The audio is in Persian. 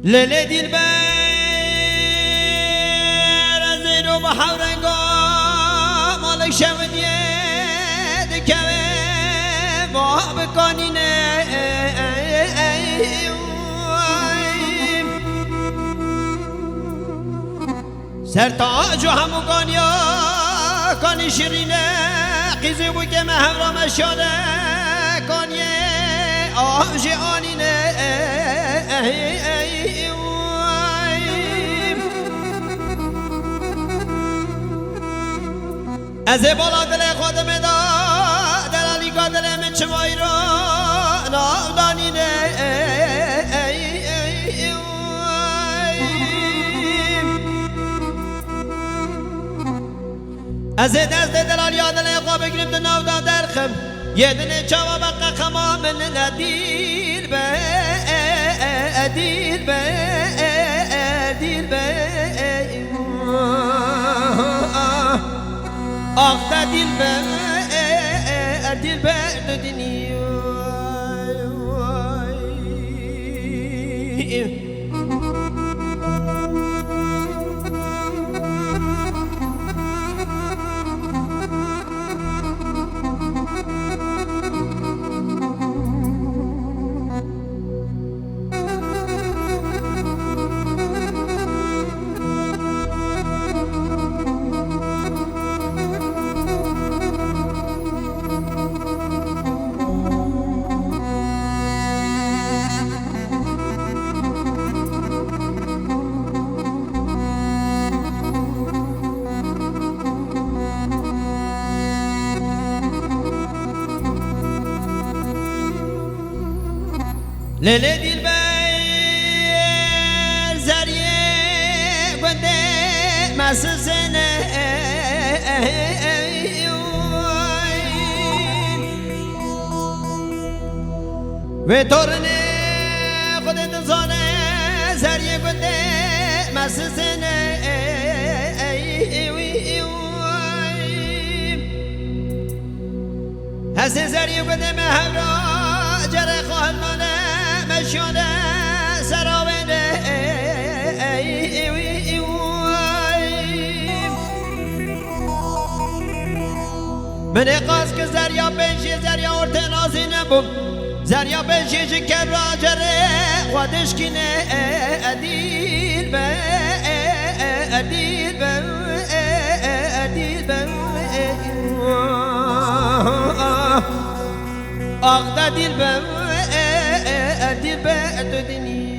ليلة البير زينو بحورنقا مالك شود يدك باب قانينه سرتاج و همو قانیا قانی شیرینه قیزی بو که مهرام شده قانیه آج آنینه از بالا دل خودم دا دلالی که دل من چمایی را نادانینه از دست دلالی دل خواه بگریم دو نو دا درخم یه دن چاوا بقا خما من ندیل به دیل به دیل به آخ دا دیل به دو دینی لیلی دل بر زریه گنده مسزنه و تورنه خودت زانه زریه گنده مسزنه هست زریه گنده مهورا جره خواهد مشونه سراوینه من قاس که زریا بنشی زریا ارته نازی نبوم زریا بنشی چه کبرا جره خودش کنه ادیل به ادیل به ادیل به آخ دا دیل به دل بعد دنيا